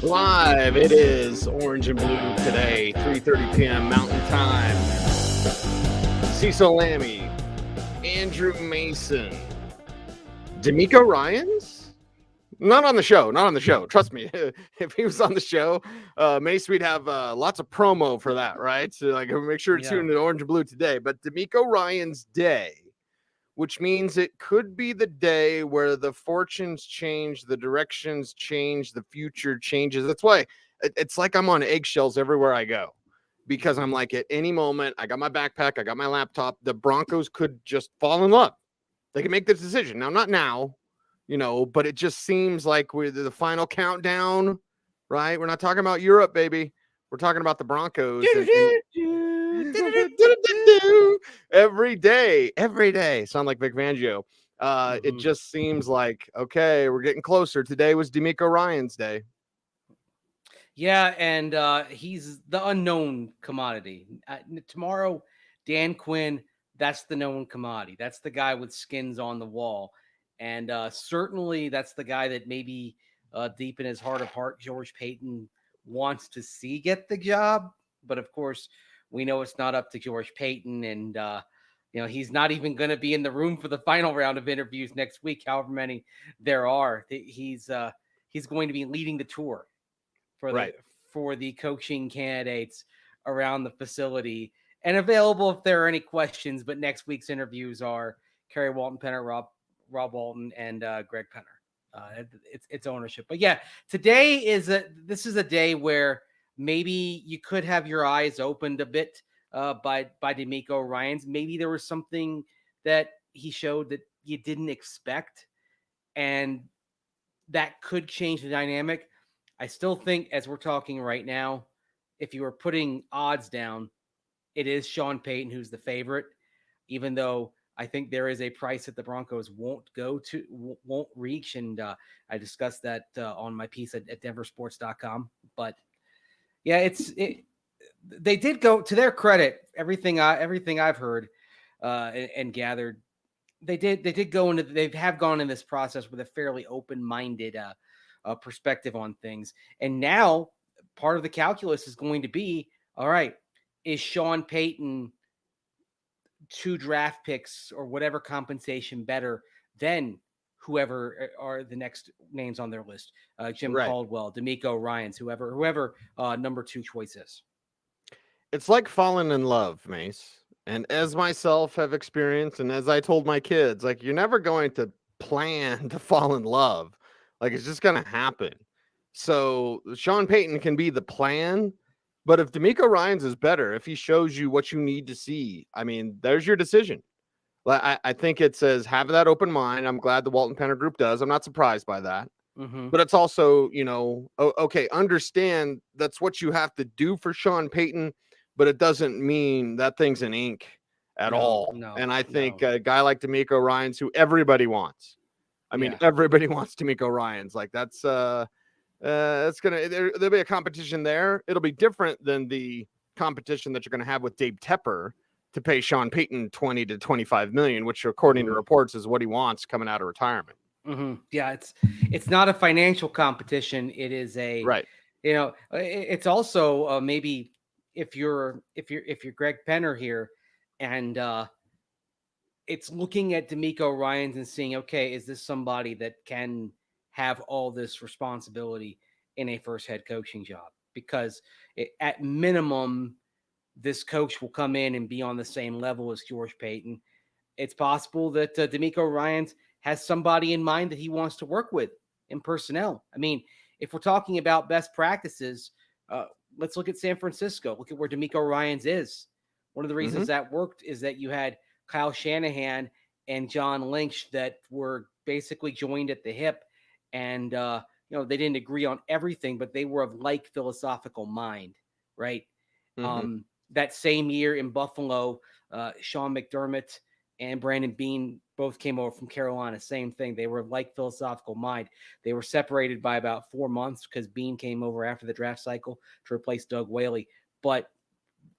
Live, it is Orange and Blue today, 3:30 p.m. Mountain Time. Cecil, Lammey, Andrew Mason, D'Amico Ryans? Not on the show. Trust me, if he was on the show, Mace, we'd have lots of promo for that, right? So like, make sure to tune in Orange and Blue today. But D'Amico Ryans Day, which means it could be the day where the fortunes change, the directions change, the future changes. That's why it's like I'm on eggshells everywhere I go, because I'm like, at any moment, I got my backpack, I got my laptop, the Broncos could just fall in love. They can make this decision. Now, not now, but it just seems like we're the final countdown, right? We're not talking about Europe, baby. We're talking about the Broncos. Every day. Sound like Vic Fangio. It just seems like, okay, we're getting closer. Today was D'Amico Ryans Day. Yeah, and he's the unknown commodity. Tomorrow, Dan Quinn, that's the known commodity. That's the guy with skins on the wall. And certainly that's the guy that maybe deep in his heart of heart, George Paton wants to see get the job. But of course, we know it's not up to George Paton. And, he's not even going to be in the room for the final round of interviews next week, however many there are. He's going to be leading the tour for the coaching candidates around the facility, and available if there are any questions. But next week's interviews are Kerry Walton Penner, Rob Walton, and Greg Penner. It's ownership. But yeah, today this is a day where maybe you could have your eyes opened a bit by D'Amico Ryans. Maybe there was something that he showed that you didn't expect, and that could change the dynamic. I still think, as we're talking right now, if you were putting odds down, it is Sean Payton who's the favorite, even though I think there is a price that the Broncos won't reach. And I discussed that on my piece at denversports.com. But yeah, they did go, to their credit, everything I've heard and gathered. They have gone in this process with a fairly open-minded perspective on things. And now part of the calculus is going to be, all right, is Sean Payton 2 draft picks or whatever compensation better than whoever are the next names on their list? Jim Caldwell, D'Amico Ryans, whoever number 2 choice is. It's like falling in love, Mace. And as myself have experienced, and as I told my kids, like, you're never going to plan to fall in love. Like, it's just going to happen. So Sean Payton can be the plan, but if D'Amico Ryans is better, if he shows you what you need to see, I mean, there's your decision. I think it says have that open mind. I'm glad the Walton Penner Group does. I'm not surprised by that. But it's also, okay, understand that's what you have to do for Sean Payton, but it doesn't mean that thing's in ink at all. And I think a guy like D'Amico Ryans, who everybody wants, everybody wants D'Amico Ryans. Like, that's there'll be a competition there. It'll be different than the competition that you're going to have with Dave Tepper to pay Sean Payton $20 to $25 million, which according to reports is what he wants coming out of retirement. Yeah, it's not a financial competition. It is it's also maybe if you're Greg Penner here, and it's looking at D'Amico Ryans and seeing, okay, is this somebody that can have all this responsibility in a first head coaching job? Because at minimum, this coach will come in and be on the same level as George Paton. It's possible that D'Amico Ryans has somebody in mind that he wants to work with in personnel. I mean, if we're talking about best practices, let's look at San Francisco. Look at where D'Amico Ryans is. One of the reasons that worked is that you had Kyle Shanahan and John Lynch that were basically joined at the hip, and they didn't agree on everything, but they were of like philosophical mind, right? That same year in Buffalo, Sean McDermott and Brandon Beane both came over from Carolina. Same thing. They were like philosophical mind. They were separated by about 4 months because Beane came over after the draft cycle to replace Doug Whaley. But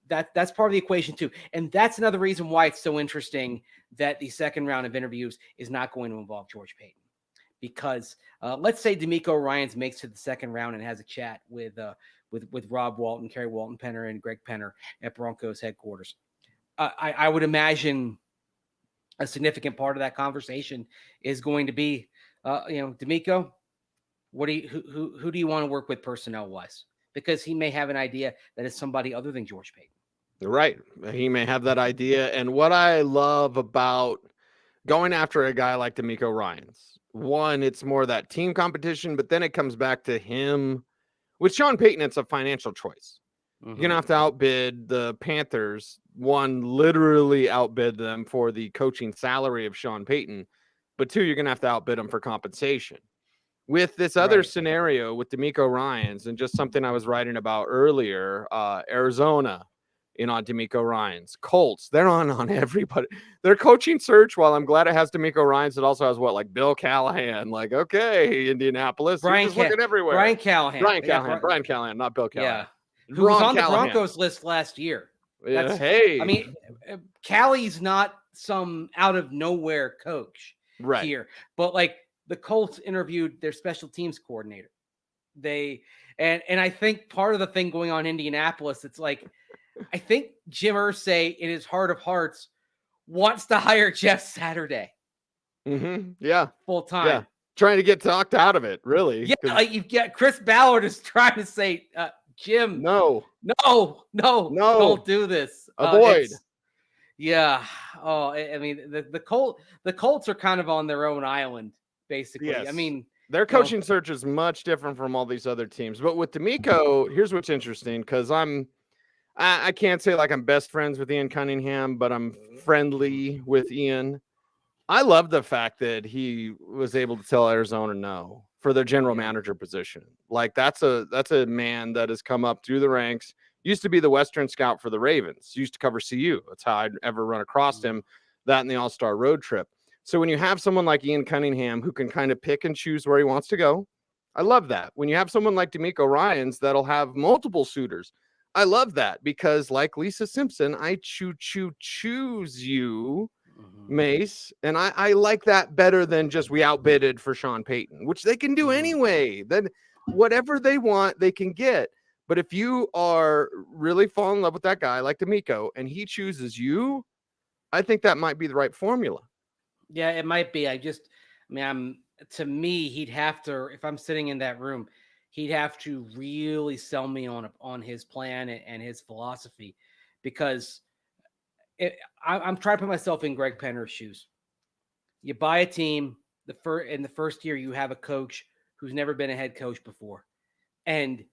that's part of the equation too. And that's another reason why it's so interesting that the second round of interviews is not going to involve George Paton, because let's say D'Amico Ryans makes it to the second round and has a chat with Rob Walton, Kerry Walton Penner, and Greg Penner at Broncos headquarters. I would imagine a significant part of that conversation is going to be, D'Amico, who do you want to work with personnel wise? Because he may have an idea that is somebody other than George Payton. Right. He may have that idea. And what I love about going after a guy like D'Amico Ryans, one, it's more that team competition, but then it comes back to him. With Sean Payton, it's a financial choice. You're going to have to outbid the Panthers. One, literally outbid them for the coaching salary of Sean Payton. But two, you're going to have to outbid them for compensation. With this other scenario with D'Amico Ryans and just something I was writing about earlier, Arizona, on D'Amico Ryans, Colts, they're on everybody. Their coaching search, while I'm glad it has D'Amico Ryans, it also has like Bill Callahan, like, okay, Indianapolis, you're just looking everywhere. Brian Callahan, not Bill Callahan. Yeah, who was on the Broncos list last year. Yeah, hey. I mean, Callie's not some out of nowhere coach here, but like the Colts interviewed their special teams coordinator. And I think part of the thing going on in Indianapolis, it's like, I think Jim Irsay in his heart of hearts wants to hire Jeff Saturday. Yeah. Full time. Yeah. Trying to get talked out of it, really. Yeah, like you've got Chris Ballard is trying to say, Jim, no, don't do this. Avoid. Yeah. Oh, I mean, the Colts are kind of on their own island, basically. Yes. I mean, their coaching search is much different from all these other teams. But with D'Amico, here's what's interesting, because I can't say like I'm best friends with Ian Cunningham, but I'm friendly with Ian. I love the fact that he was able to tell Arizona no for their general manager position. Like that's a man that has come up through the ranks. Used to be the Western scout for the Ravens. Used to cover CU. That's how I'd ever run across him. That in the All-Star road trip. So when you have someone like Ian Cunningham who can kind of pick and choose where he wants to go, I love that. When you have someone like D'Amico Ryans that'll have multiple suitors, I love that, because like Lisa Simpson, I choose you, Mace. And I like that better than just we outbidded for Sean Payton, which they can do anyway. Then whatever they want, they can get. But if you are really fall in love with that guy like D'Amico and he chooses you, I think that might be the right formula. Yeah, it might be. To me, he'd have to, if I'm sitting in that room, he'd have to really sell me on his plan and his philosophy, because I'm trying to put myself in Greg Penner's shoes. You buy a team, in the first year, you have a coach who's never been a head coach before. And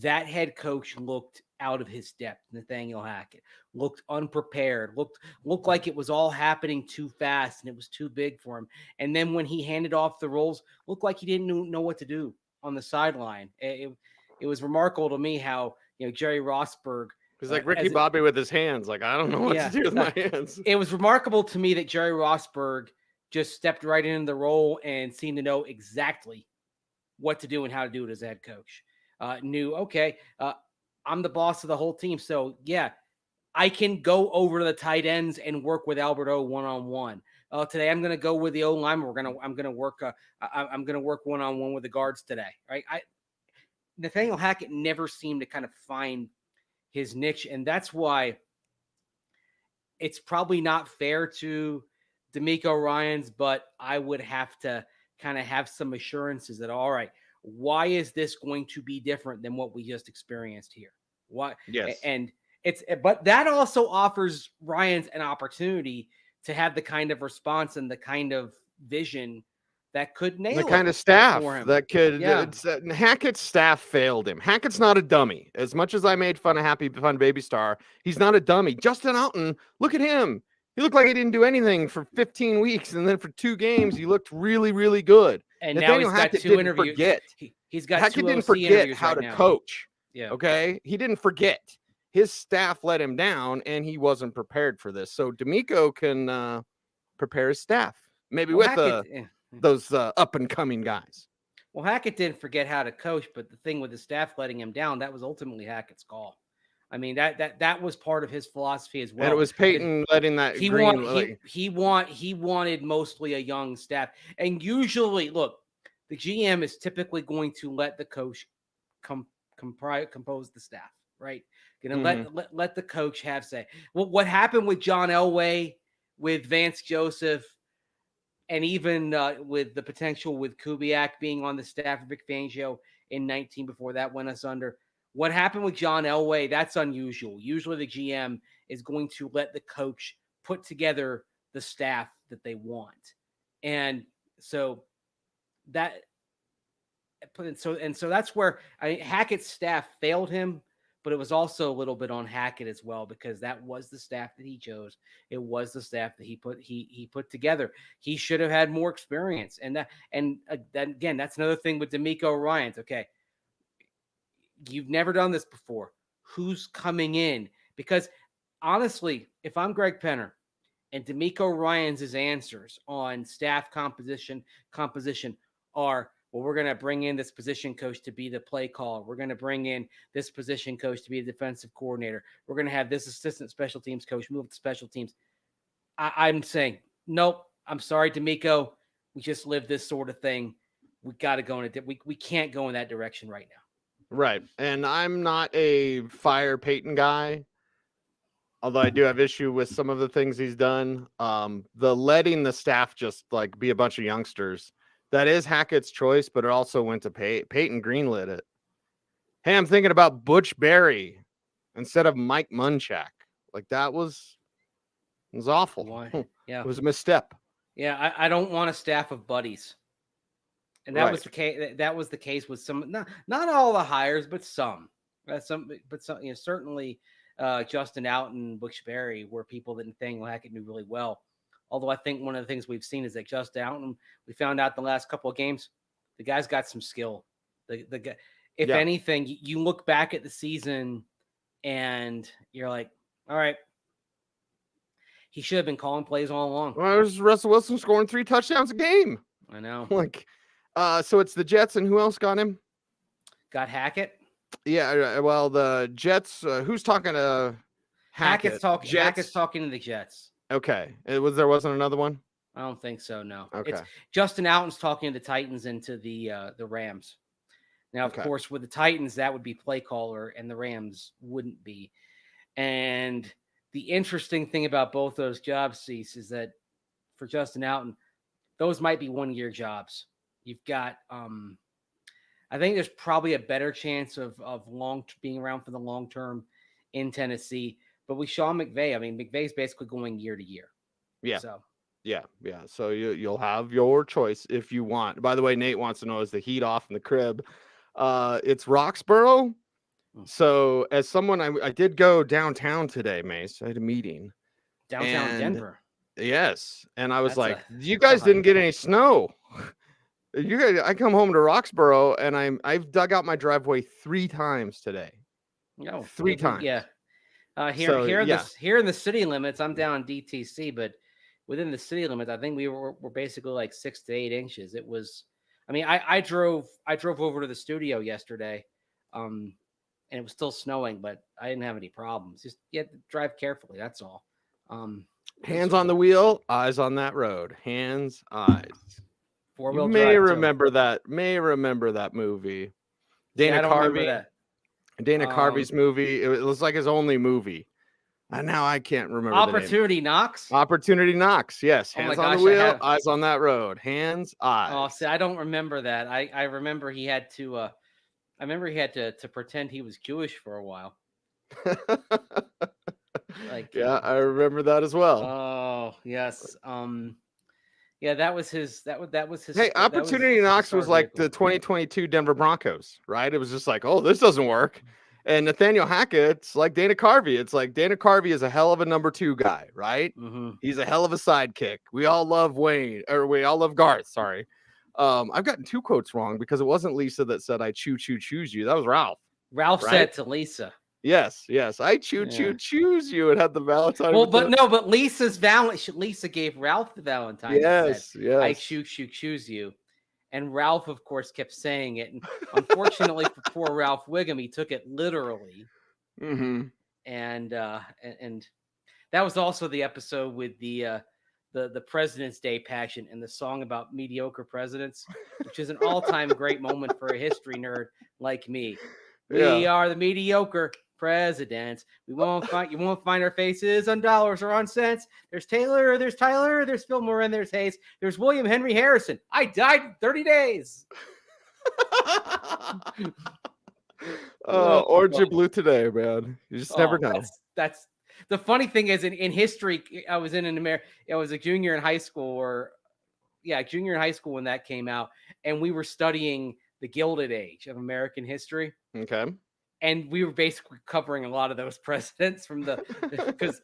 that head coach looked out of his depth. Nathaniel Hackett looked unprepared, looked like it was all happening too fast and it was too big for him. And then when he handed off the roles, looked like he didn't know what to do on the sideline. It was remarkable to me how, Jerry Rossberg, he's like Ricky Bobby with his hands. Like, I don't know what to do with my hands. It was remarkable to me that Jerry Rossberg just stepped right into the role and seemed to know exactly what to do and how to do it as a head coach. Knew, okay, I'm the boss of the whole team. So yeah, I can go over to the tight ends and work with Albert O one-on-one. Today I'm going to go with the O-line. I'm going to work one-on-one with the guards today. Right. Nathaniel Hackett never seemed to kind of find his niche. And that's why it's probably not fair to D'Amico Ryans, but I would have to kind of have some assurances that, all right, why is this going to be different than what we just experienced here? What? Yes. And but that also offers Ryans an opportunity to have the kind of response and the kind of vision that could nail the kind of staff for him. That could. Yeah. Hackett's staff failed him. Hackett's not a dummy. As much as I made fun of Happy Fun Baby Star, he's not a dummy. Justin Alton, look at him. He looked like he didn't do anything for 15 weeks, and then for 2 games, he looked really, really good. And Nathaniel now he's got 2 interviews. He's got Hackett 2 didn't forget how to coach. Yeah. Okay. He didn't forget. His staff let him down, and he wasn't prepared for this. So D'Amico can prepare his staff, maybe with those up and coming guys. Well, Hackett didn't forget how to coach, but the thing with the staff letting him down, that was ultimately Hackett's call. I mean, that was part of his philosophy as well. And it was Payton letting that he wanted mostly a young staff. And usually, look, the GM is typically going to let the coach compose the staff, right? Going to let the coach have say. Well, what happened with John Elway, with Vance Joseph, and even with the potential with Kubiak being on the staff of Vic Fangio in 19 before that went us under. What happened with John Elway, that's unusual. Usually the GM is going to let the coach put together the staff that they want. And so that so that's where Hackett's staff failed him, but it was also a little bit on Hackett as well, because that was the staff that he chose. It was the staff that he put together. He should have had more experience, and that again, that's another thing with D'Amico Ryans. Okay, you've never done this before. Who's coming in? Because honestly, if I'm Greg Penner and D'Amico Ryans' answers on staff composition are, well, we're going to bring in this position coach to be the play caller. We're going to bring in this position coach to be a defensive coordinator. We're going to have this assistant special teams coach move to special teams. I'm saying, nope, I'm sorry, D'Amico. We just lived this sort of thing. We got to go in we can't go in that direction right now. Right. And I'm not a fire Peyton guy, although I do have issue with some of the things he's done. The letting the staff just like be a bunch of youngsters, that is Hackett's choice, but it also went to Peyton greenlit it. Hey, I'm thinking about Butch Berry instead of Mike Munchak. Like that was awful. Why? Yeah. It was a misstep. Yeah, I don't want a staff of buddies. And that was the case. That was the case with some, not all the hires, but some. Certainly Justin Outten, Butch Berry were people that Nathaniel Hackett knew really well. Although I think one of the things we've seen is that Justin Outten, we found out the last couple of games, the guy's got some skill. The guy, if anything, you look back at the season and you're like, all right, he should have been calling plays all along. Well, there's Russell Wilson scoring 3 touchdowns a game. I know. Like, so it's the Jets, and who else got him? Got Hackett. Yeah, well, the Jets. Who's talking to Hackett? Hackett's talking to the Jets. Okay, there wasn't another one. I don't think so. No. Okay. It's Justin Outen's talking to the Titans and to the Rams. Now, of course, with the Titans, that would be play caller, and the Rams wouldn't be. And the interesting thing about both those jobs, Cecil, is that for Justin Outten, those might be 1-year jobs. You've got, I think there's probably a better chance of being around for the long term in Tennessee. But with Sean McVay, I mean, McVay's basically going year to year. Yeah. So. Yeah. So you'll have your choice if you want. By the way, Nate wants to know, is the heat off in the crib? It's Roxborough. So as someone, I did go downtown today, Mace. I had a meeting. Downtown Denver. Yes. And I was you guys didn't get any snow. I come home to Roxborough and I've dug out my driveway 3 times today. No, 3 times. Yeah. Here in the city limits, I'm down in DTC, but within the city limits, I think we're basically like 6 to 8 inches. It was, I mean, I drove over to the studio yesterday, and it was still snowing, but I didn't have any problems. Just you have to drive carefully. That's all. Hands on the wheel, eyes on that road. Hands, eyes. Four-wheel drive. May remember that movie. Dana Carvey's movie. It was like his only movie. And now I can't remember. Opportunity Knocks. Opportunity Knocks. Yes. Hands on the wheel, eyes on that road. Hands, eyes. Oh, see, I don't remember that. I remember he had to. I remember he had to pretend he was Jewish for a while. I remember that as well. Oh yes. Yeah, that was his. That was his. Hey, Opportunity Knocks was like the 2022 Denver Broncos, right? It was just like, oh, this doesn't work. And Nathaniel Hackett's like Dana Carvey. It's like Dana Carvey is a hell of a number 2 guy, right? Mm-hmm. He's a hell of a sidekick. We all love we all love Garth. Sorry. I've gotten 2 quotes wrong because it wasn't Lisa that said I choose you. That was Ralph. Ralph said to Lisa. Yes. I choose you. It had the Valentine. Well, but Lisa gave Ralph the Valentine. Yes. I choose you. And Ralph, of course, kept saying it. And unfortunately for poor Ralph Wiggum, he took it literally. Mm-hmm. And that was also the episode with the the President's Day pageant and the song about mediocre presidents, which is an all-time great moment for a history nerd like me. We Yeah. are the mediocre presidents. You won't find our faces on dollars or on cents. There's Taylor, there's Tyler, there's Fillmore, and there's Hayes. There's William Henry Harrison. I died in 30 days. Orange and blue today, man. You just never know. That's the funny thing is in history. I was in America. I was a junior in high school, junior in high school when that came out, and we were studying the Gilded Age of American history. Okay. And we were basically covering a lot of those presidents from because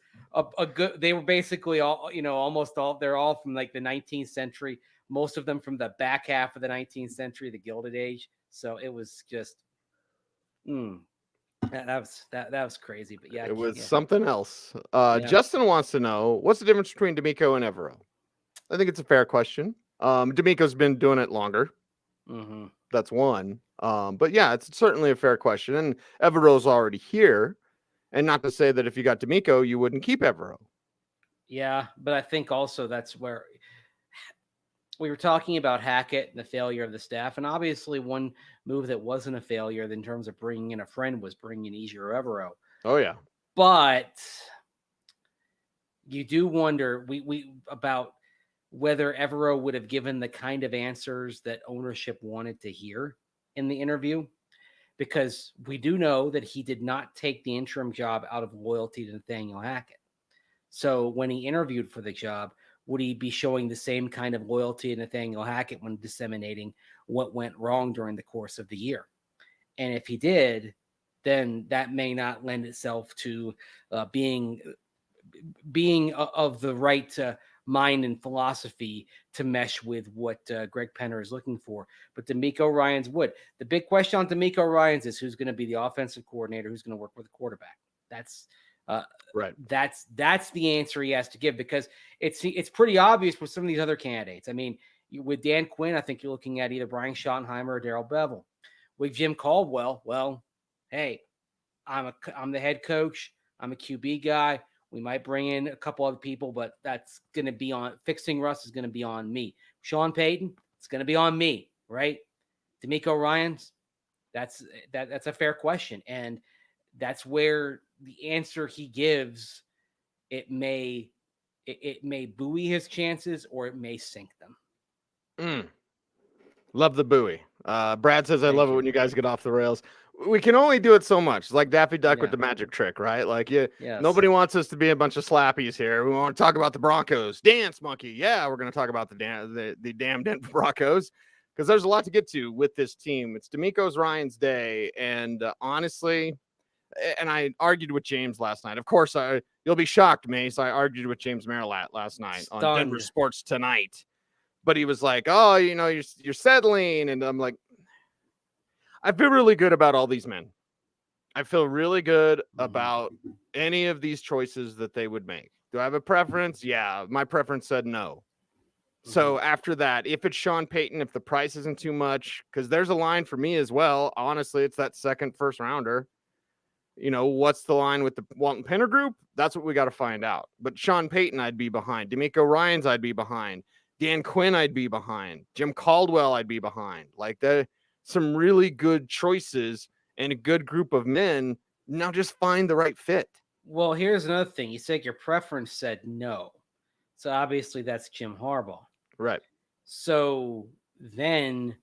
they were basically all, almost all, they're all from like the 19th century, most of them from the back half of the 19th century, the Gilded Age. So it was just, that was crazy. But yeah, it was something else. Justin wants to know, what's the difference between D'Amico and Evero? I think it's a fair question. D'Amico's been doing it longer. Mm-hmm. That's one. But yeah, it's certainly a fair question. And Evero's already here. And not to say that if you got D'Amico, you wouldn't keep Evero. Yeah, but I think also that's where we were talking about Hackett and the failure of the staff. And obviously one move that wasn't a failure in terms of bringing in a friend was bringing in Ejiro Evero. Oh, yeah. But you do wonder we about whether Evero would have given the kind of answers that ownership wanted to hear in the interview, because we do know that he did not take the interim job out of loyalty to Nathaniel Hackett. So when he interviewed for the job, would he be showing the same kind of loyalty to Nathaniel Hackett when disseminating what went wrong during the course of the year? And if he did, then that may not lend itself to being of the right mind and philosophy to mesh with what Greg Penner is looking for. But D'Amico Ryans would. The big question on D'Amico Ryans is who's going to be the offensive coordinator, who's going to work with the quarterback. That's right. That's the answer he has to give, because it's pretty obvious with some of these other candidates. I mean, with Dan Quinn, I think you're looking at either Brian Schottenheimer or Darrell Bevel. With Jim Caldwell, well, hey, I'm the head coach. I'm a QB guy. We might bring in a couple other people, but that's going to be on fixing Russ is going to be on me. Sean Payton, it's going to be on me, right? D'Amico Ryans, that's a fair question, and that's where the answer he gives it may buoy his chances or it may sink them. Love the buoy. Brad says, I love it when you guys get off the rails. We can only do it so much. It's like Daffy Duck with the magic trick, right? Like, nobody wants us to be a bunch of slappies here. We want to talk about the Broncos. Dance monkey. Yeah, we're going to talk about the damn Denver Broncos, because there's a lot to get to with this team. It's D'Amico's Ryan's day. And honestly, and I argued with James last night. Of course, you'll be shocked, Mace. I argued with James Marilat last night on Denver Sports Tonight. But he was like, oh, you're settling. And I'm like, I feel really good about all these men. I feel really good about any of these choices that they would make. Do I have a preference? Yeah, my preference said no. So after that, if it's Sean Payton, if the price isn't too much, because there's a line for me as well. Honestly, it's that second first rounder. What's the line with the Walton Penner group? That's what we got to find out. But Sean Payton, I'd be behind. D'Amico Ryans, I'd be behind. Dan Quinn, I'd be behind. Jim Caldwell, I'd be behind. Like, some really good choices and a good group of men. Now just find the right fit. Well, here's another thing. You said your preference said no. So obviously that's Jim Harbaugh. Right. So then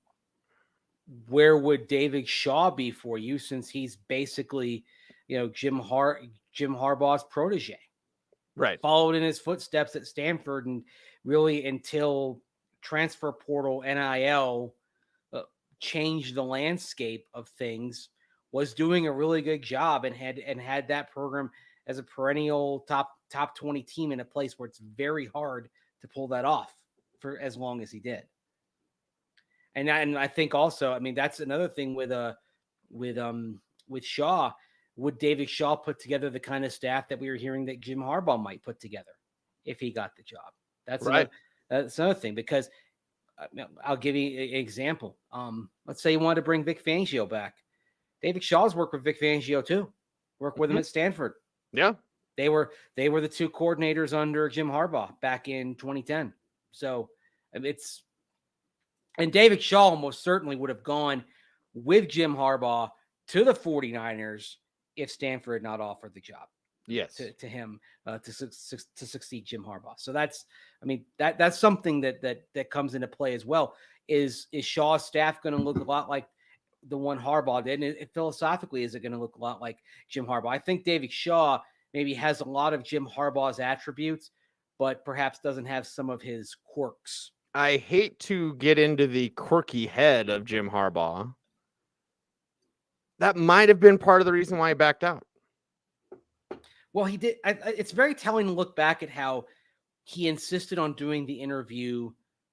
where would David Shaw be for you, since he's basically, Jim Harbaugh's protege? Right. Followed in his footsteps at Stanford, and really until transfer portal NIL changed the landscape of things, was doing a really good job and had that program as a perennial top 20 team in a place where it's very hard to pull that off for as long as he did. And I think also, I mean, that's another thing with Shaw. Would David Shaw put together the kind of staff that we were hearing that Jim Harbaugh might put together if he got the job? That's right. That's another thing, because I'll give you an example. Let's say you want to bring Vic Fangio back. David Shaw's worked with Vic Fangio too. Worked with him at Stanford. Yeah. They were the two coordinators under Jim Harbaugh back in 2010. So it's and David Shaw most certainly would have gone with Jim Harbaugh to the 49ers if Stanford had not offered the job. Yes. To him to succeed Jim Harbaugh. So that's that's something that comes into play as well. Is Shaw's staff going to look a lot like the one Harbaugh did? And philosophically, is it going to look a lot like Jim Harbaugh? I think David Shaw maybe has a lot of Jim Harbaugh's attributes, but perhaps doesn't have some of his quirks. I hate to get into the quirky head of Jim Harbaugh. That might have been part of the reason why he backed out. Well, he did. It's very telling to look back at how he insisted on doing the interview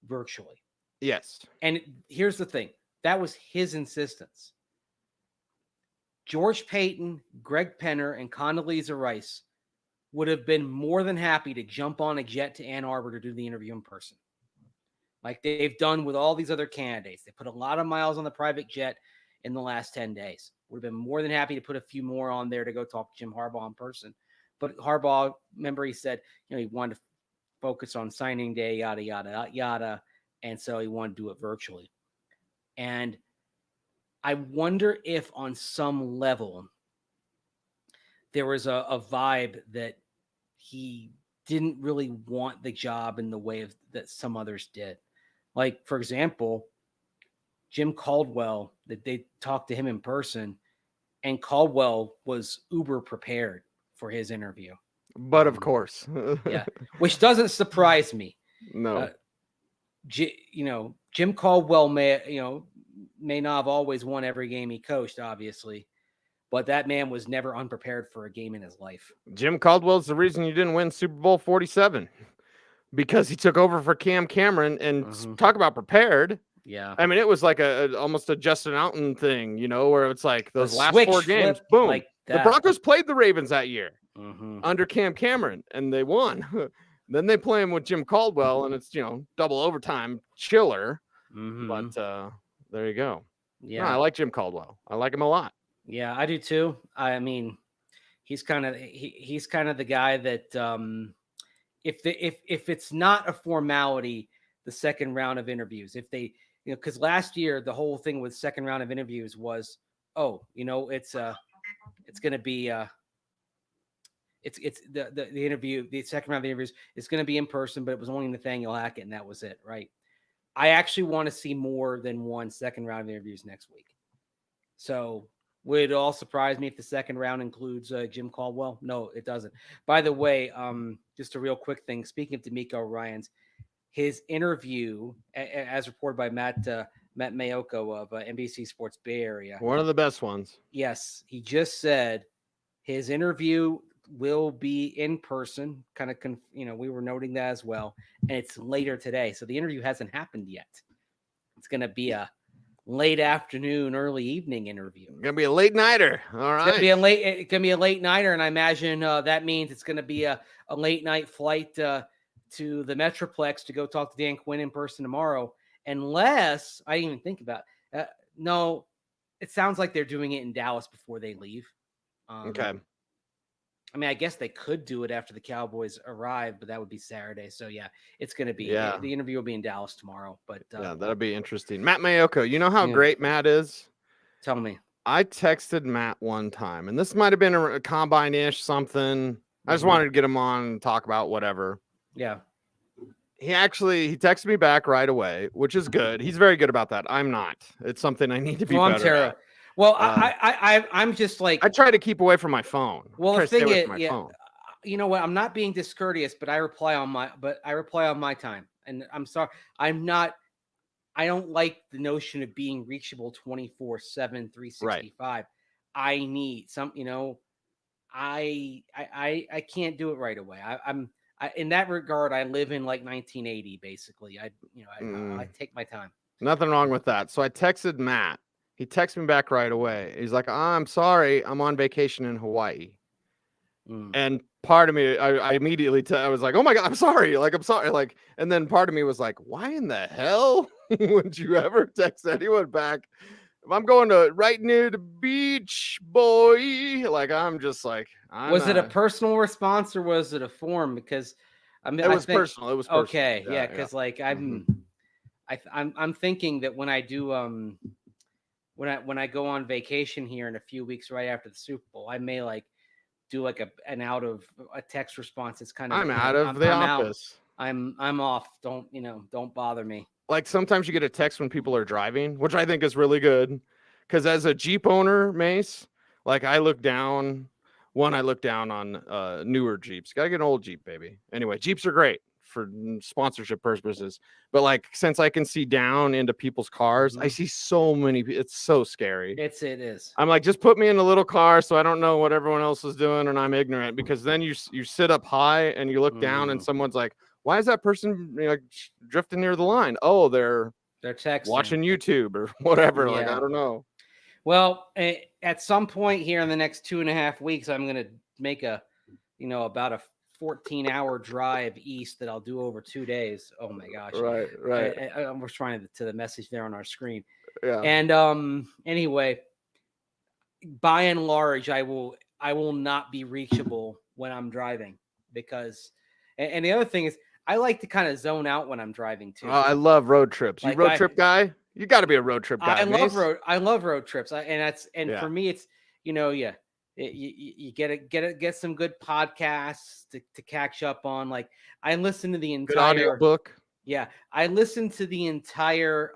virtually. Yes. And here's the thing. That was his insistence. George Payton, Greg Penner, and Condoleezza Rice would have been more than happy to jump on a jet to Ann Arbor to do the interview in person, like they've done with all these other candidates. They put a lot of miles on the private jet in the last 10 days. Would have been more than happy to put a few more on there to go talk to Jim Harbaugh in person. But Harbaugh, remember, he said, he wanted to focus on signing day, yada, yada, yada. And so he wanted to do it virtually. And I wonder if on some level there was a vibe that he didn't really want the job in the way that some others did. Like, for example, Jim Caldwell, that they talked to him in person, and Caldwell was uber prepared for his interview. But of course. Yeah. Which doesn't surprise me. No. Jim Caldwell may not have always won every game he coached, obviously, but that man was never unprepared for a game in his life. Jim Caldwell's the reason you didn't win Super Bowl 47, because he took over for Cam Cameron, and talk about prepared. Yeah. I mean, it was like almost a Justin Alton thing, where it's like those last switch 4 games, flip, boom. like the Broncos played the Ravens that year Mm-hmm. under Cam Cameron, and they won. Then they play him with Jim Caldwell, and it's, double overtime chiller. Mm-hmm. But there you go. Yeah. No, I like Jim Caldwell. I like him a lot. Yeah, I do too. I mean, he's kind of the guy that if it's not a formality, the second round of interviews, if they, because last year the whole thing with second round of interviews was, it's going to be it's the interview, the second round of interviews is going to be in person, but it was only Nathaniel Hackett, and that was it, right? I actually want to see more than one second round of interviews next week. So would it all surprise me if the second round includes Jim Caldwell? No, it doesn't. By the way, just a real quick thing. Speaking of D'Amico Ryans, his interview, as reported by Matt Mayoko of NBC Sports Bay Area, one of the best ones. Yes, he just said his interview will be in person. Kind of, we were noting that as well, and it's later today, so the interview hasn't happened yet. It's going to be a late afternoon, early evening interview. Gonna be a late nighter. All right. It's gonna be a late nighter, and I imagine that means it's gonna be a late night flight to the Metroplex to go talk to Dan Quinn in person tomorrow. Unless I didn't even think about no, it sounds like they're doing it in Dallas before they leave. Okay. I mean, I guess they could do it after the Cowboys arrive, but that would be Saturday. So yeah, it's going to be the interview will be in Dallas tomorrow. But yeah, that'll be interesting. Matt Mayoko, you know how great Matt is? Tell me. I texted Matt one time, and this might have been a combine-ish something. I just wanted to get him on and talk about whatever. Yeah. He texted me back right away, which is good. He's very good about that. I'm not. It's something I need to be better at. Well, I'm just like, I try to keep away from my phone. Well, the thing is, you know what? I'm not being discourteous, but I reply on my time, and I'm sorry. I don't like the notion of being reachable 24/7, 365. Right. I need some, I can't do it right away. I'm in that regard, I live in like 1980, basically. I take my time. Nothing wrong with that. So I texted Matt. He texted me back right away. He's like, I'm sorry, I'm on vacation in Hawaii. And part of me, I immediately, I was like, oh my God, I'm sorry. And then part of me was like, why in the hell would you ever text anyone back if I'm going to right near the beach, boy, like I'm just like I'm Was it a personal response or was it a form? Because I mean, it I was think personal. It was personal. okay, yeah, Yeah. because like Hmm. I'm thinking that when I do when I go on vacation here in a few weeks right after the Super Bowl, I may like do like an out of a text response. It's kind of I'm out of the I'm out. office. I'm off. Don't don't bother me. Like sometimes you get a text when people are driving, which I think is really good. Because as a Jeep owner, Mace, like I look down on newer Jeeps. Gotta get an old Jeep, baby. Anyway, Jeeps are great for sponsorship purposes. But like since I can see down into people's cars, I Mhm. see so many. It's so scary. It is. I'm like, just put me in a little car so I don't know what everyone else is doing and I'm ignorant because then you sit up high and you look down and Mhm. someone's like, why is that person drifting near the line? Oh, they're They're texting. watching YouTube or whatever. Like, I Yeah. don't know. Well, at some point here in the next 2.5 weeks, I'm gonna make a about a 14-hour drive east that I'll do over 2 days. Oh my gosh. Right, right. I was responding to the message there on our screen. Yeah. And anyway, by and large, I will not be reachable when I'm driving because and the other thing is I like to kind of zone out when I'm driving Oh, too. I love road trips. You Like road trip guy? You got to be a road trip guy, Mace. I love road trips. And Yeah. for me it's yeah, you get some good podcasts to catch up on. Like I listen to the Good audio entire book. yeah, I listened to the entire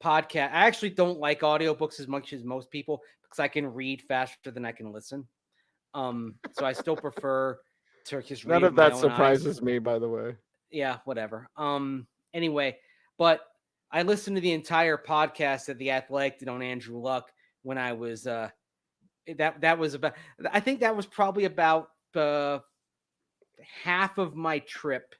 podcast. I actually don't like audiobooks as much as most people because I can read faster than I can listen. So I still prefer to just read None with of my that own eyes. surprises me, by the way. Yeah, whatever. Anyway, but I listened to the entire podcast that the Athletic did on Andrew Luck when I was that was about I think that was probably about half of my trip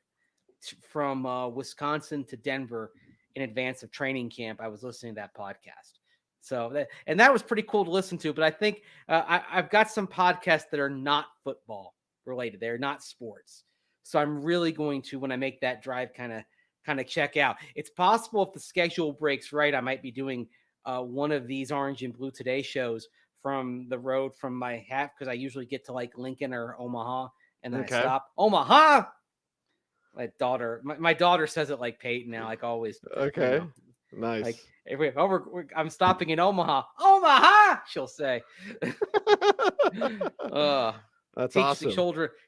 from Wisconsin to Denver in advance of training camp. I was listening to that podcast. So that was pretty cool to listen to. But I think I've got some podcasts that are not football related. They're not sports. So I'm really going to, when I make that drive, kind of check out. It's possible if the schedule breaks right, I might be doing one of these Orange and Blue Today shows from the road from my half because I usually get to like Lincoln or Omaha and then I Okay. stop. Omaha, my daughter says it like Peyton now, like always, Okay. like Nice. I'm stopping in Omaha, Omaha, she'll say. uh, That's awesome.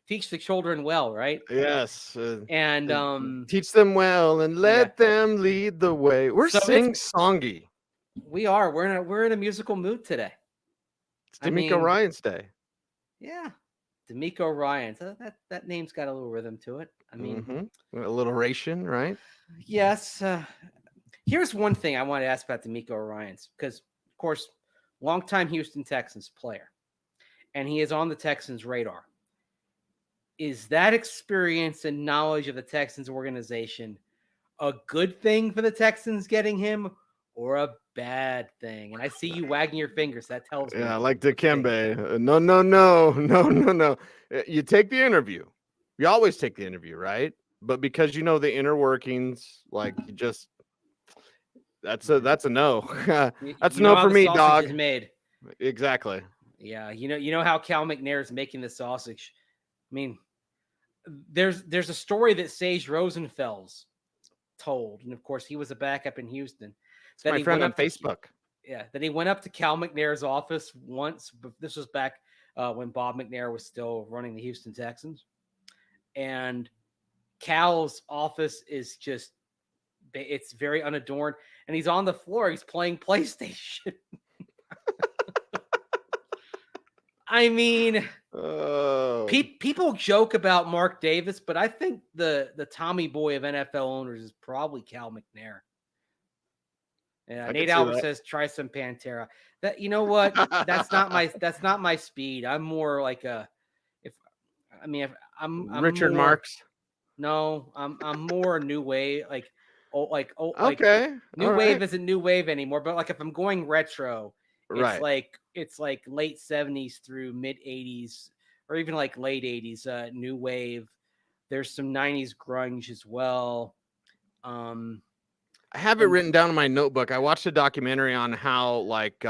teach the children well, right? Yes. And Teach them well and yeah, let them lead the way. We're so it's sing-songy. we're in a musical mood today. It's I D'Amico mean, Ryan's day. yeah, D'Amico Ryan. So that name's got a little rhythm to it. I mean, Alliteration, right? yes. Here's one thing I want to ask about D'Amico Ryans because, of course, longtime Houston Texans player, and he is on the Texans' radar. Is that experience and knowledge of the Texans organization a good thing for the Texans getting him or a bad thing? And I see you wagging your fingers. That tells me Yeah, like what you think. Dikembe. No, no, no, no, no, no. You take the interview. You always take the interview, right? But because you know the inner workings, like you just that's a no. That's a You know no how for the me, sausage dog. is made. Exactly. Yeah, you know how Cal McNair is making the sausage. I mean, there's a story that Sage Rosenfels told, and of course he was a backup in Houston. It's That my he friend went on up to Facebook. that he went up to Cal McNair's office once. But this was back when Bob McNair was still running the Houston Texans, and Cal's office is just it's very unadorned, and he's on the floor. He's playing PlayStation. I mean, Oh, people joke about Mark Davis, but I think the Tommy Boy of NFL owners is probably Cal McNair. Yeah, I can Nate see Albert that. says try some Pantera. That you know what? That's not my speed. I'm more like a if I mean if I'm Richard more Marks. no, I'm more new wave like Okay. new All wave right. isn't new wave anymore, but like if I'm going retro, Right. it's like late 70s through mid 80s or even like late 80s new wave. There's some 90s grunge as well. Um I have it written down in my notebook. I watched a documentary on how like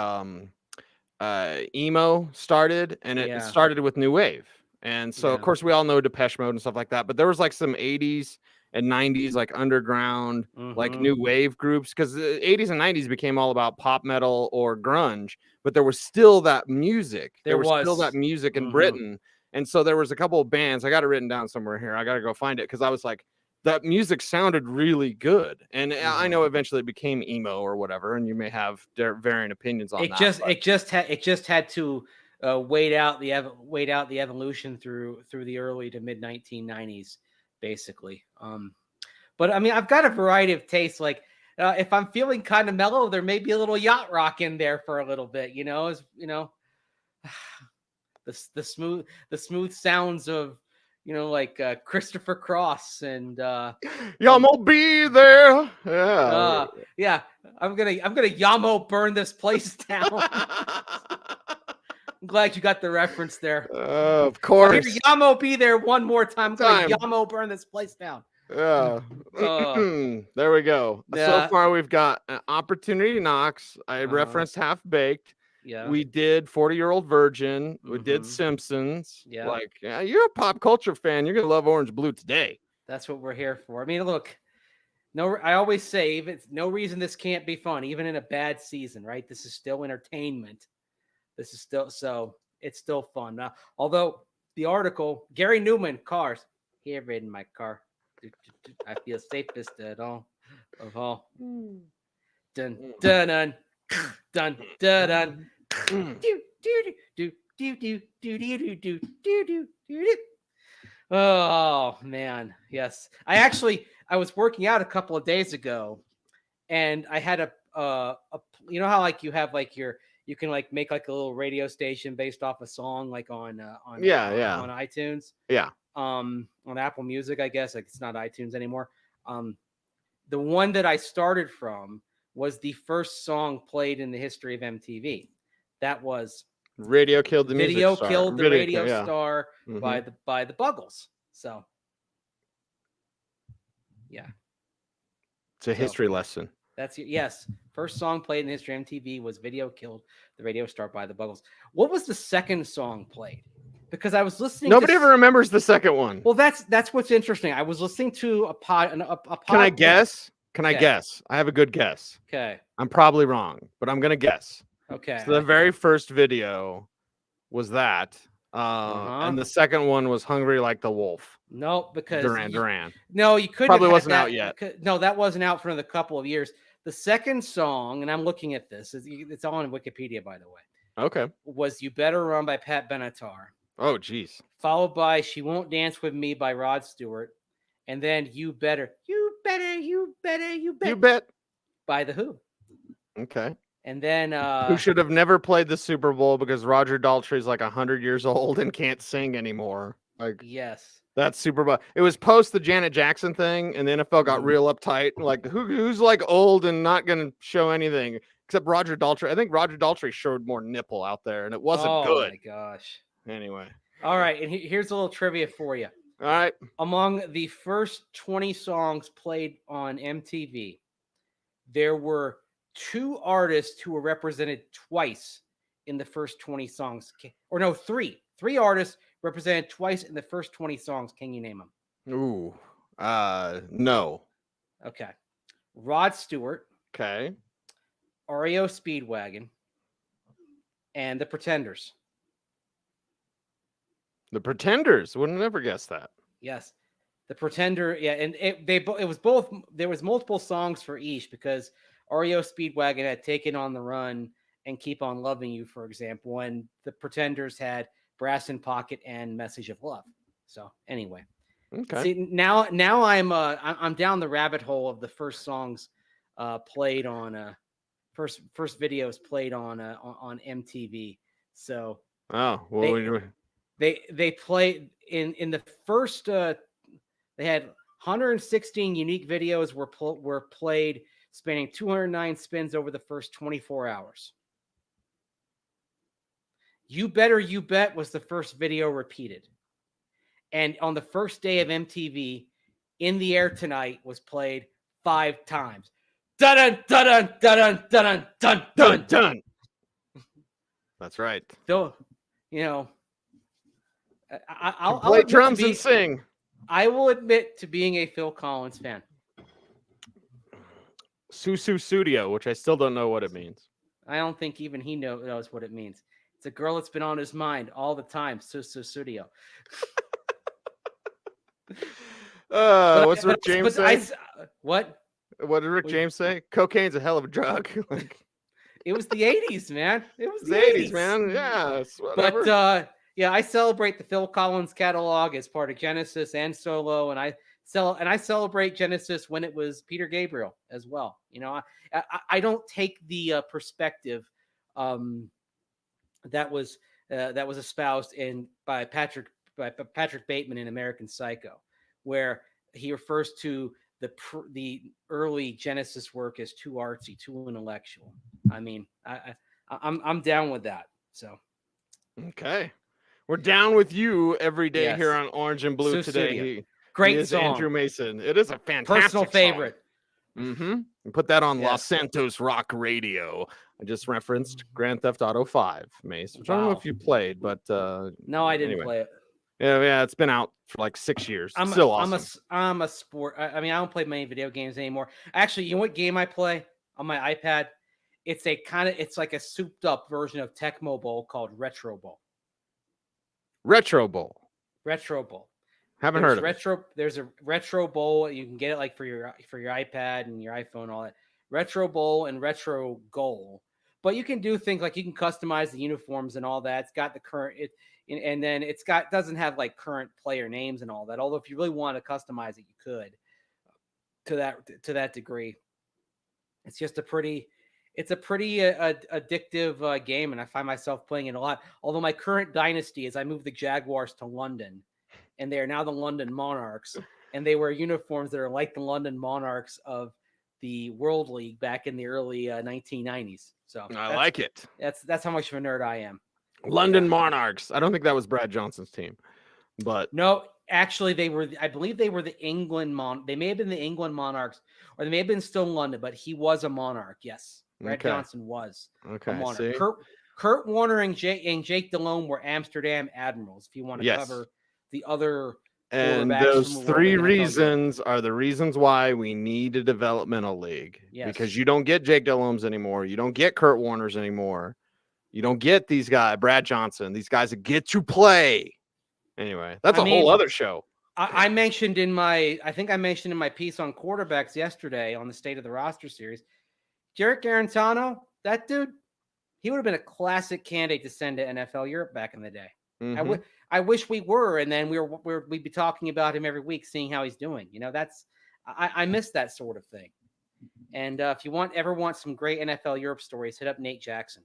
emo started, and it Yeah. started with new wave. And so of Yeah. course we all know Depeche Mode and stuff like that, but there was like some 80s and 90s like underground like Mm-hmm. new wave groups, because the 80s and 90s became all about pop metal or grunge, but there was still that music. There Was still that was. music in Mm-hmm. Britain. And so there was a couple of bands. I got it written down somewhere here. I got to go find it, because I was like, that music sounded really good. And I Mm-hmm. know eventually it became emo or whatever, and you may have varying opinions on that. It just had to wait out the evolution through the early to mid 1990s, basically. But I mean, I've got a variety of tastes. Like if I'm feeling kind of mellow, there may be a little yacht rock in there for a little bit. As the smooth sounds of like Christopher Cross and Y'all be there. Yeah. yeah, I'm gonna Yamo burn this place down. I'm glad you got the reference there. Of I'll hear course. Yamo be there one more time. I'm gonna Time. Yamo burn this place down. Yeah. There we go. So Yeah. far we've got Opportunity Knocks. I referenced Half Baked. Yeah. We did 40-Year-Old Virgin. We did Simpsons. Yeah. Like, yeah, you're a pop culture fan. You're gonna love Orange Blue today. That's what we're here for. I mean, look, I always say, it's no reason this can't be fun, even in a bad season, right? This is still entertainment. This is still it's still fun. Although the article, Gary Newman, cars, here in my car. I feel safest of all. Dun dun dun dun dun dun. Oh man, yes. I was working out a couple of days ago, and I had a how like you have like you can like make like a little radio station based off a song like on iTunes. Yeah. On Apple Music, I guess. Like it's not iTunes anymore. The one that I started from was the first song played in the history of MTV. That was Radio Killed the Music Star. Killed the Radio Star Mm-hmm. by the Buggles. So yeah. It's a history lesson. That's yes. First song played in the history of MTV was Video Killed the Radio Star by the Buggles. What was the second song played? Because I was listening. Nobody ever remembers the second one. Well, that's what's interesting. I was listening to a pod. Can I guess? I guess? I have a good guess. Okay. I'm probably wrong, but I'm gonna guess. Okay. So the very first video was that, and the second one was "Hungry Like the Wolf." No, because Duran. No, you couldn't. Probably wasn't out yet. No, that wasn't out for another couple of years. The second song, and I'm looking at this. It's all on Wikipedia, by the way. Okay. Was "You Better Run" by Pat Benatar. Oh, geez. Followed by "She Won't Dance with Me" by Rod Stewart, and then "You Better by The Who. Okay. And then who should have never played the Super Bowl because Roger Daltrey's like 100 years old and can't sing anymore. Like, yes, that's Super Bowl. It was post the Janet Jackson thing, and the NFL got real uptight. Like, who's like old and not gonna show anything except Roger Daltrey? I think Roger Daltrey showed more nipple out there, and it wasn't good. Oh my gosh. Anyway. All right, and here's a little trivia for you. All right. Among the first 20 songs played on MTV, there were 2 artists who were represented twice in the first 20 songs. Or no, 3. 3 artists represented twice in the first 20 songs. Can you name them? Ooh. No. Okay. Rod Stewart. Okay. REO Speedwagon. And The Pretenders. The Pretenders. Wouldn't ever guess that. Yes. The Pretender, yeah, and it was both. There was multiple songs for each because REO Speedwagon had Taken on the Run and Keep on Loving You, for example, and the Pretenders had Brass in Pocket and Message of Love. So anyway, okay. See, now I'm down the rabbit hole of the first songs played on first videos played on MTV. So they played in the first. They had 116 unique videos were played, spanning 209 spins over the first 24 hours. You Better You Bet was the first video repeated. And on the first day of MTV, In the Air Tonight was played 5 times. Dun dun dun dun dun dun dun dun. That's right. Though, I'll Play admit drums and sing. I will admit to being a Phil Collins fan. Susu Studio, which I still don't know what it means. I don't think even he knows what it means. It's a girl that's been on his mind all the time. Susu Studio. What's Rick James say? What? What did Rick James say? Cocaine's a hell of a drug. It was the 80s, man. It was the 80s, man. Yeah. But I celebrate the Phil Collins catalog as part of Genesis and solo, and I celebrate Genesis when it was Peter Gabriel as well. I don't take the perspective that was espoused by Patrick Bateman in American Psycho, where he refers to the early Genesis work as too artsy, too intellectual. I mean, I'm down with that. So, okay, we're down with you every day here on Orange and Blue today. Great song, Andrew Mason. It is a fantastic personal favorite. And put that on Los Santos Rock Radio. I just referenced Grand Theft Auto 5, Mace, which I don't know if you played, but no, I didn't play it. Yeah, it's been out for like 6 years. Still awesome. I'm a sport. I mean, I don't play many video games anymore. Actually, you know what game I play on my iPad? It's like a souped up version of Tecmo Bowl called Retro Bowl. Retro Bowl. Haven't heard of it. There's a Retro Bowl. You can get it like for your iPad and your iPhone, all that. Retro Bowl and Retro Goal. But you can do things like you can customize the uniforms and all that. It's got the current and then doesn't have like current player names and all that. Although if you really want to customize it, you could to that degree. It's just a pretty addictive game, and I find myself playing it a lot. Although my current dynasty is I moved the Jaguars to London, and they are now the London Monarchs, and they wear uniforms that are like the London Monarchs of the World League back in the early 1990s. So I like it. That's how much of a nerd I am. London Monarchs. I don't think that was Brad Johnson's team, but no, actually I believe they were the England they may have been the England Monarchs, or they may have been still in London, but he was a Monarch. Yes. Brad Johnson was a Monarch. Kurt Warner and Jake Delhomme were Amsterdam Admirals. If you want to cover the other, and those 3 reasons are the reasons why we need a developmental league. Yes. Because you don't get Jake Delhommes anymore. You don't get Kurt Warners anymore. You don't get these guys, Brad Johnson, these guys that get to play. Anyway, that's a whole other show. I mentioned in my piece on quarterbacks yesterday on the State of the Roster series, Jarek Garantano, that dude, he would have been a classic candidate to send to NFL Europe back in the day. Mm-hmm. I wish we were, and then we'd be talking about him every week, seeing how he's doing. I miss that sort of thing. And if you ever want some great NFL Europe stories, hit up Nate Jackson.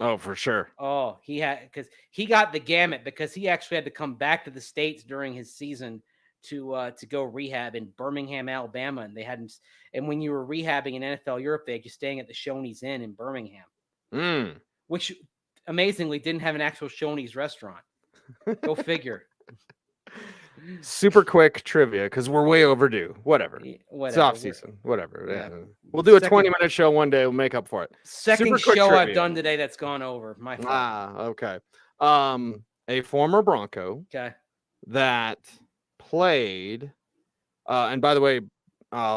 Oh, for sure. Oh, because he got the gamut, because he actually had to come back to the States during his season to go rehab in Birmingham, Alabama, and when you were rehabbing in NFL Europe, they had you staying at the Shoney's Inn in Birmingham, which amazingly didn't have an actual Shoney's restaurant. Go figure. Super quick trivia, because we're way overdue. Whatever. It's off season. Whatever. Yeah. We'll do a 20-minute show one day. We'll make up for it. Second show trivia I've done today that's gone over. My fault. Okay. A former Bronco. Okay. That played, and by the way,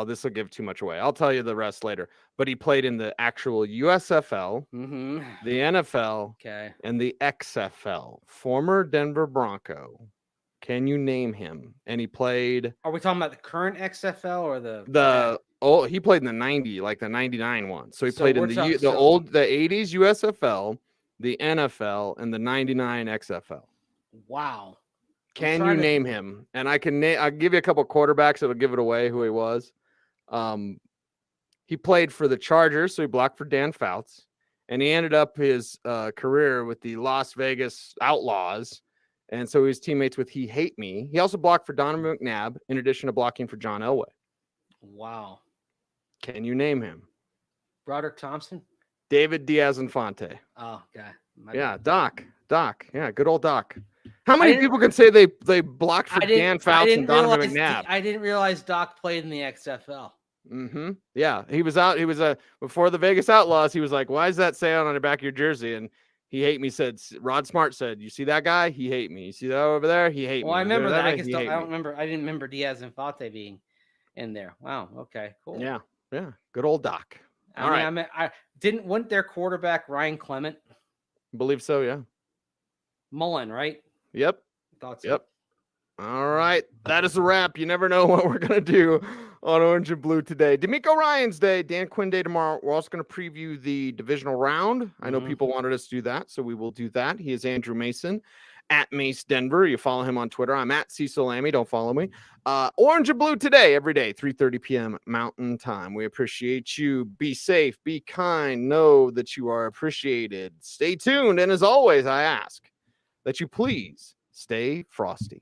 this will give too much away. I'll tell you the rest later. But he played in the actual USFL, the NFL, and the XFL. Former Denver Bronco. Can you name him? And he played. Are we talking about the current XFL or the? He played in the 99 one. So he played in the 80s USFL, the NFL, and the 99 XFL. Wow. Can you name him? And I'll give you a couple quarterbacks that'll give it away who he was. He played for the Chargers, so he blocked for Dan Fouts, and he ended up his career with the Las Vegas Outlaws, and so he was teammates with He Hate Me. He also blocked for Donovan McNabb, in addition to blocking for John Elway. Wow. Can you name him? Broderick Thompson? David Diaz-Infante. Oh, God. Doc. Yeah, good old Doc. How many people can say they blocked for Dan Fouts and Donovan McNabb? I didn't realize Doc played in the XFL. Mm-hmm. Yeah, he was out. He was before the Vegas Outlaws. He was like, "Why is that saying on the back of your jersey?" And he hate me. Said Rod Smart said, "You see that guy? He hate me. You see that over there? He hate Well, me. I You see remember that. I that? guess He hate I don't me." remember. I didn't remember Diaz and Fate being in there. Wow. Okay. Cool. Yeah, yeah. Good old Doc. All right, I didn't. Went their quarterback Ryan Clement, believe so. Yeah. Mullen, right? Yep. Thought so. Yep. All right, that is a wrap. You never know what we're gonna do on Orange and Blue today. D'Amico Ryan's Day, Dan Quinn Day tomorrow. We're also gonna preview the divisional round. I know people wanted us to do that, so we will do that. He is Andrew Mason at Mace Denver. You follow him on Twitter. I'm at Cecil Lammey. Don't follow me. Orange and Blue today, every day, 3:30 p.m. Mountain Time. We appreciate you. Be safe. Be kind. Know that you are appreciated. Stay tuned, and as always, I ask that you please stay frosty.